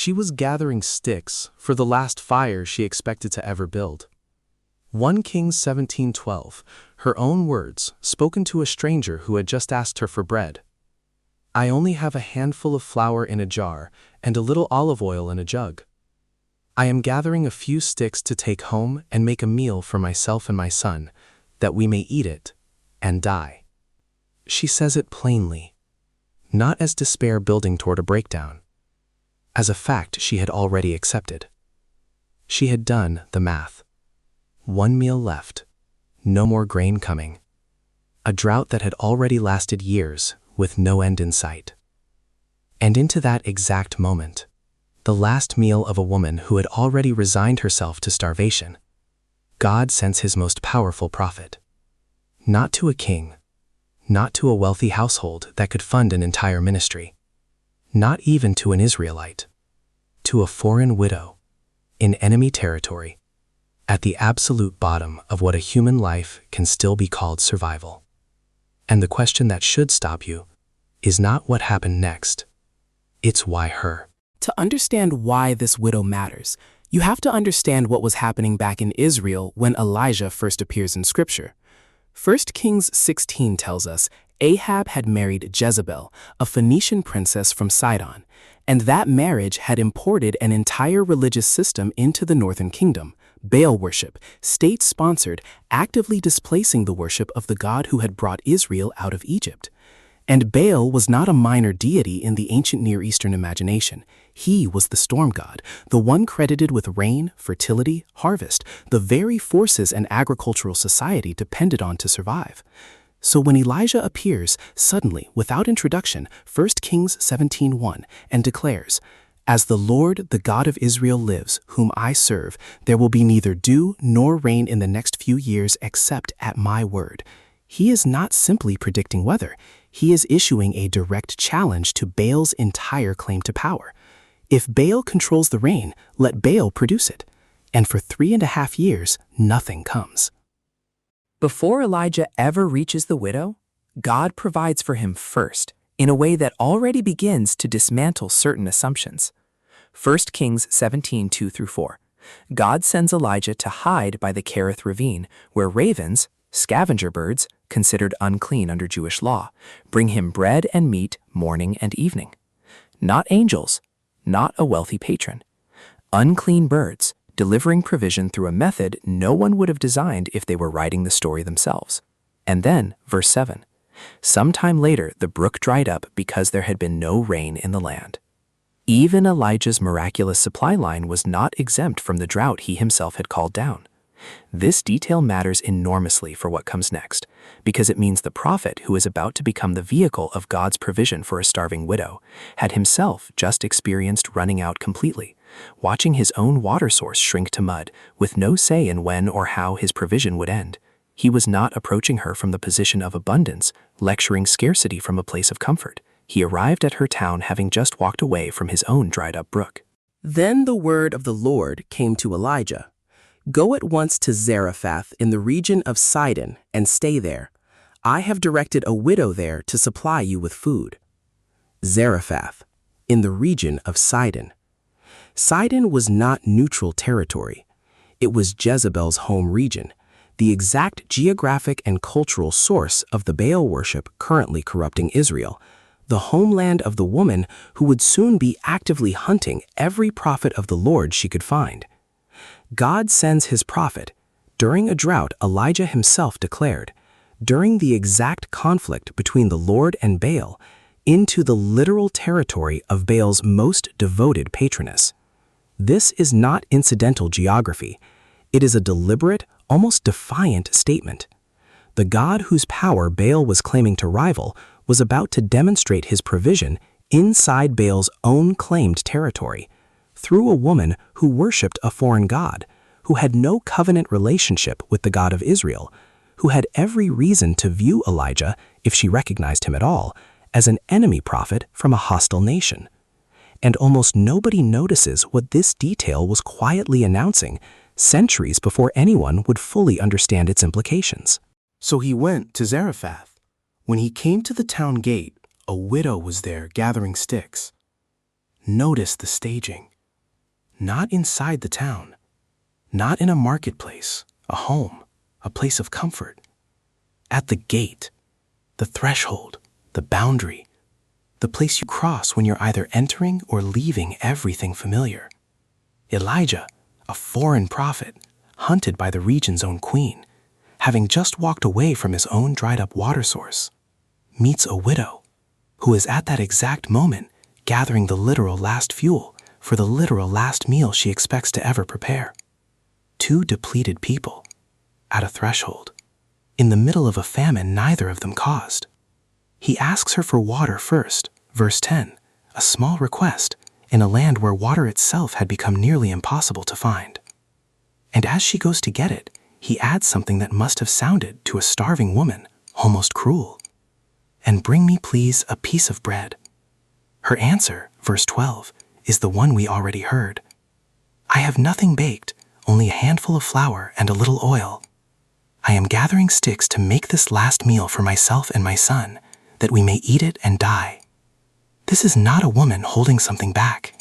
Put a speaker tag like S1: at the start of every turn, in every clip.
S1: She was gathering sticks for the last fire she expected to ever build. 1 Kings 17:12, her own words, spoken to a stranger who had just asked her for bread. "I only have a handful of flour in a jar and a little olive oil in a jug. I am gathering a few sticks to take home and make a meal for myself and my son, that we may eat it and die." She says it plainly, not as despair building toward a breakdown, as a fact she had already accepted. She had done the math. 1 meal left, no more grain coming. A drought that had already lasted years with no end in sight. And into that exact moment, the last meal of a woman who had already resigned herself to starvation, God sends his most powerful prophet. Not to a king, not to a wealthy household that could fund an entire ministry, not even to an Israelite, to a foreign widow, in enemy territory, at the absolute bottom of what a human life can still be called survival. And the question that should stop you is not what happened next, it's why her.
S2: To understand why this widow matters, you have to understand what was happening back in Israel when Elijah first appears in Scripture. 1 Kings 16 tells us Ahab had married Jezebel, a Phoenician princess from Sidon, and that marriage had imported an entire religious system into the northern kingdom, Baal worship, state-sponsored, actively displacing the worship of the God who had brought Israel out of Egypt. And Baal was not a minor deity in the ancient Near Eastern imagination. He was the storm god, the one credited with rain, fertility, harvest, the very forces an agricultural society depended on to survive. So when Elijah appears, suddenly, without introduction, 1 Kings 17:1, and declares, "As the Lord, the God of Israel lives, whom I serve, there will be neither dew nor rain in the next few years except at my word," he is not simply predicting weather. He is issuing a direct challenge to Baal's entire claim to power. If Baal controls the rain, let Baal produce it. And for 3.5 years, nothing comes. Before Elijah ever reaches the widow, God provides for him first, in a way that already begins to dismantle certain assumptions. 1 Kings 17:2-4. God sends Elijah to hide by the Kerith ravine, where ravens, scavenger birds, considered unclean under Jewish law, bring him bread and meat morning and evening. Not angels, not a wealthy patron. Unclean birds, delivering provision through a method no one would have designed if they were writing the story themselves. And then, verse 7, sometime later the brook dried up because there had been no rain in the land. Even Elijah's miraculous supply line was not exempt from the drought he himself had called down. This detail matters enormously for what comes next, because it means the prophet who is about to become the vehicle of God's provision for a starving widow had himself just experienced running out completely, watching his own water source shrink to mud, with no say in when or how his provision would end. He was not approaching her from the position of abundance, lecturing scarcity from a place of comfort. He arrived at her town having just walked away from his own dried-up brook.
S3: Then the word of the Lord came to Elijah. "Go at once to Zarephath in the region of Sidon and stay there. I have directed a widow there to supply you with food." Zarephath, in the region of Sidon. Sidon was not neutral territory. It was Jezebel's home region, the exact geographic and cultural source of the Baal worship currently corrupting Israel, the homeland of the woman who would soon be actively hunting every prophet of the Lord she could find. God sends his prophet. During a drought, Elijah himself declared, during the exact conflict between the Lord and Baal, into the literal territory of Baal's most devoted patroness. This is not incidental geography. It is a deliberate, almost defiant statement. The God whose power Baal was claiming to rival was about to demonstrate his provision inside Baal's own claimed territory, through a woman who worshipped a foreign god, who had no covenant relationship with the God of Israel, who had every reason to view Elijah, if she recognized him at all, as an enemy prophet from a hostile nation. And almost nobody notices what this detail was quietly announcing centuries before anyone would fully understand its implications.
S1: So he went to Zarephath. When he came to the town gate, a widow was there gathering sticks. Notice the staging.
S3: not inside the town, not in a marketplace, a home, a place of comfort. At the gate, the threshold, the boundary, the place you cross when you're either entering or leaving everything familiar. Elijah, a foreign prophet, hunted by the region's own queen, having just walked away from his own dried-up water source, meets a widow who is at that exact moment gathering the literal last fuel for the literal last meal she expects to ever prepare. Two depleted people, at a threshold, in the middle of a famine neither of them caused. He asks her for water first, verse 10, a small request in a land where water itself had become nearly impossible to find. And as she goes to get it, he adds something that must have sounded to a starving woman almost cruel. And bring me, please, a piece of bread. Her answer, verse 12, is the one we already heard. I have nothing baked, only a handful of flour and a little oil. I am gathering sticks to make this last meal for myself and my son, that we may eat it and die. This is not a woman holding something back.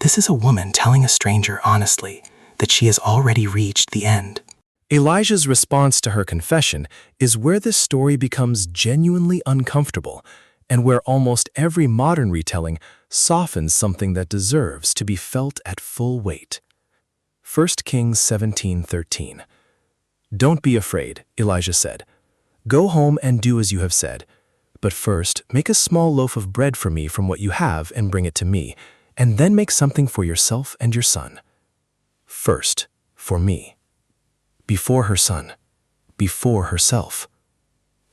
S3: This is a woman telling a stranger honestly that she has already reached the end.
S2: Elijah's response to her confession is where this story becomes genuinely uncomfortable and where almost every modern retelling softens something that deserves to be felt at full weight. 1 Kings 17:13. Don't be afraid, Elijah said. Go home and do as you have said. But first, make a small loaf of bread for me from what you have and bring it to me, and then make something for yourself and your son. First, for me. Before her son. Before herself.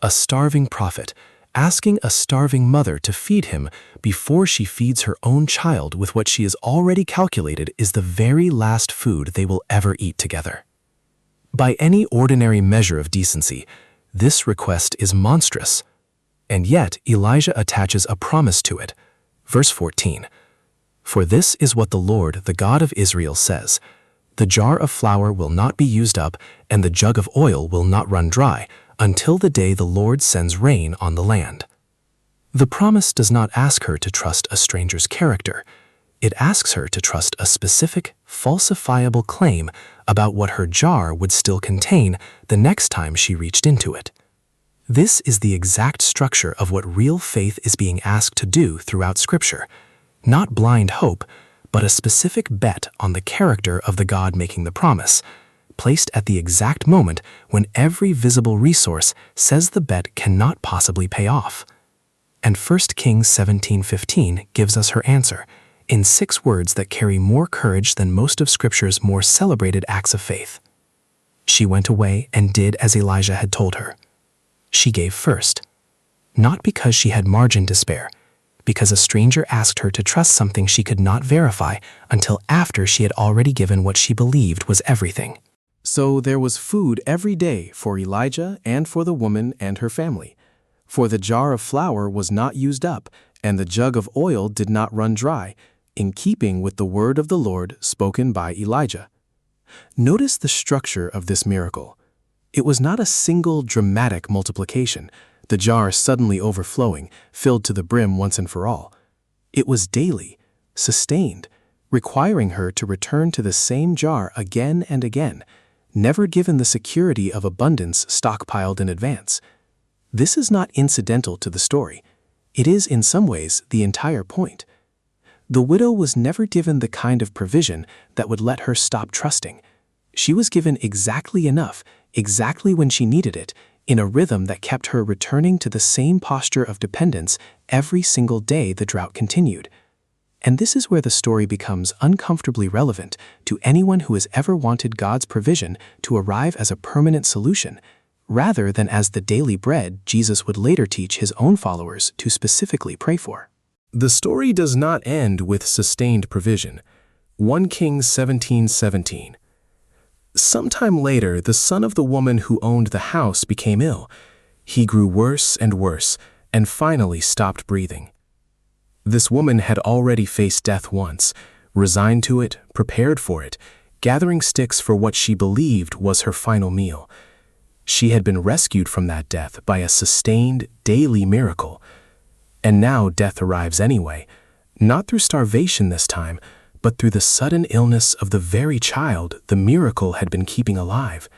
S2: A starving prophet asking a starving mother to feed him before she feeds her own child with what she has already calculated is the very last food they will ever eat together. By any ordinary measure of decency, this request is monstrous. And yet Elijah attaches a promise to it. Verse 14. For this is what the Lord, the God of Israel, says, the jar of flour will not be used up, and the jug of oil will not run dry, until the day the Lord sends rain on the land. The promise does not ask her to trust a stranger's character. It asks her to trust a specific, falsifiable claim about what her jar would still contain the next time she reached into it. This is the exact structure of what real faith is being asked to do throughout Scripture. Not blind hope, but a specific bet on the character of the God making the promise, placed at the exact moment when every visible resource says the bet cannot possibly pay off. And 1 Kings 17:15 gives us her answer, in 6 words that carry more courage than most of Scripture's more celebrated acts of faith. She went away and did as Elijah had told her. She gave first, not because she had margin to spare, because a stranger asked her to trust something she could not verify until after she had already given what she believed was everything.
S1: So there was food every day for Elijah and for the woman and her family. For the jar of flour was not used up, and the jug of oil did not run dry, in keeping with the word of the Lord spoken by Elijah. Notice the structure of this miracle. It was not a single dramatic multiplication, the jar suddenly overflowing, filled to the brim once and for all. It was daily, sustained, requiring her to return to the same jar again and again, never given the security of abundance stockpiled in advance. This is not incidental to the story. It is in some ways the entire point. The widow was never given the kind of provision that would let her stop trusting. She was given exactly enough, exactly when she needed it, in a rhythm that kept her returning to the same posture of dependence every single day the drought continued. And this is where the story becomes uncomfortably relevant to anyone who has ever wanted God's provision to arrive as a permanent solution, rather than as the daily bread Jesus would later teach his own followers to specifically pray for.
S2: The story does not end with sustained provision. 1 Kings 17:17. Sometime later, the son of the woman who owned the house became ill. He grew worse and worse, and finally stopped breathing. This woman had already faced death once, resigned to it, prepared for it, gathering sticks for what she believed was her final meal. She had been rescued from that death by a sustained, daily miracle. And now death arrives anyway, not through starvation this time, but through the sudden illness of the very child the miracle had been keeping alive.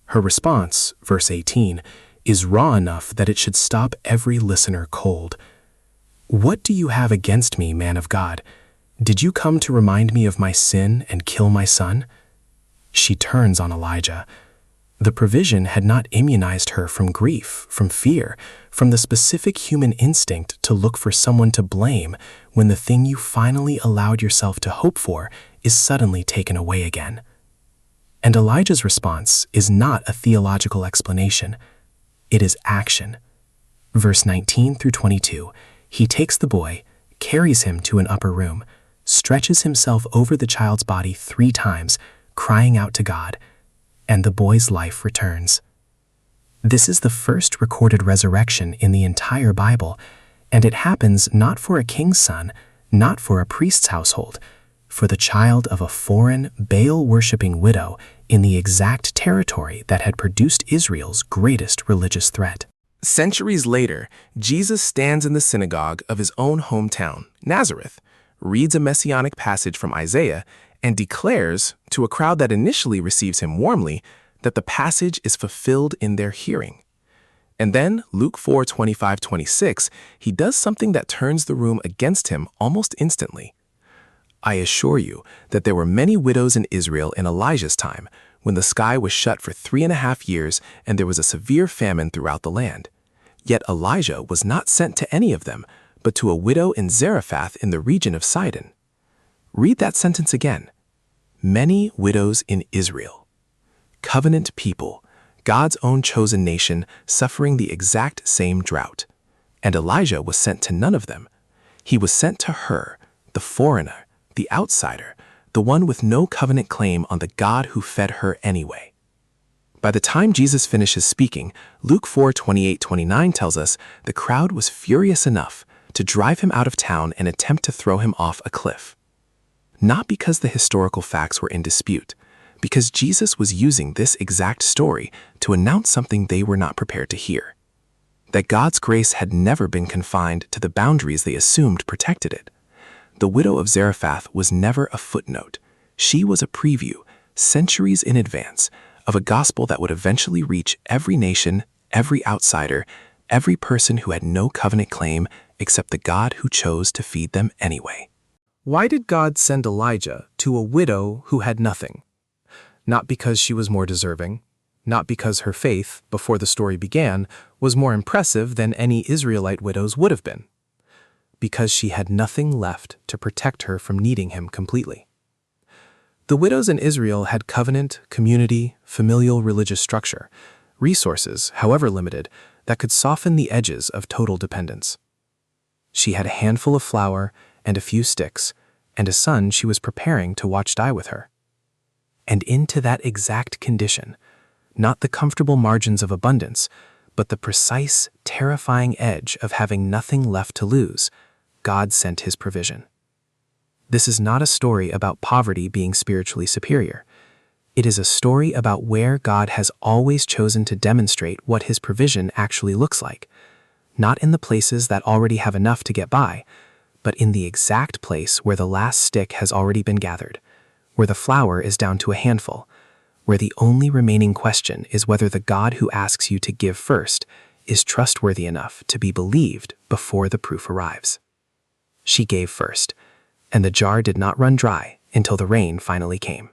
S2: Her response, verse 18, is raw enough that it should stop every listener cold. "What do you have against me, man of God? Did you come to remind me of my sin and kill my son?" She turns on Elijah. The provision had not immunized her from grief, from fear, from the specific human instinct to look for someone to blame when the thing you finally allowed yourself to hope for is suddenly taken away again. And Elijah's response is not a theological explanation. It is action. Verse 19 through 22, he takes the boy, carries him to an upper room, stretches himself over the child's body 3 times, crying out to God, and the boy's life returns. This is the first recorded resurrection in the entire Bible, and it happens not for a king's son, not for a priest's household, for the child of a foreign, Baal-worshipping widow in the exact territory that had produced Israel's greatest religious threat.
S1: Centuries later, Jesus stands in the synagogue of his own hometown, Nazareth, reads a messianic passage from Isaiah, and declares, to a crowd that initially receives him warmly, that the passage is fulfilled in their hearing. And then, Luke 4:25-26, he does something that turns the room against him almost instantly. "I assure you that there were many widows in Israel in Elijah's time, when the sky was shut for 3.5 years and there was a severe famine throughout the land. Yet Elijah was not sent to any of them, but to a widow in Zarephath in the region of Sidon." Read that sentence again. Many widows in Israel. Covenant people, God's own chosen nation, suffering the exact same drought. And Elijah was sent to none of them. He was sent to her, the foreigner, the outsider, the one with no covenant claim on the God who fed her anyway. By the time Jesus finishes speaking, Luke 4:28-29 tells us the crowd was furious enough to drive him out of town and attempt to throw him off a cliff. Not because the historical facts were in dispute, because Jesus was using this exact story to announce something they were not prepared to hear. That God's grace had never been confined to the boundaries they assumed protected it. The widow of Zarephath was never a footnote. She was a preview, centuries in advance, of a gospel that would eventually reach every nation, every outsider, every person who had no covenant claim except the God who chose to feed them anyway. Why did God send Elijah to a widow who had nothing? Not because she was more deserving, not because her faith, before the story began, was more impressive than any Israelite widow's would have been. Because she had nothing left to protect her from needing him completely. The widows in Israel had covenant, community, familial religious structure, resources, however limited, that could soften the edges of total dependence. She had a handful of flour and a few sticks, and a son she was preparing to watch die with her. And into that exact condition, not the comfortable margins of abundance, but the precise, terrifying edge of having nothing left to lose, God sent his provision. This is not a story about poverty being spiritually superior. It is a story about where God has always chosen to demonstrate what his provision actually looks like, not in the places that already have enough to get by, but in the exact place where the last stick has already been gathered, where the flour is down to a handful, where the only remaining question is whether the God who asks you to give first is trustworthy enough to be believed before the proof arrives. She gave first, and the jar did not run dry until the rain finally came.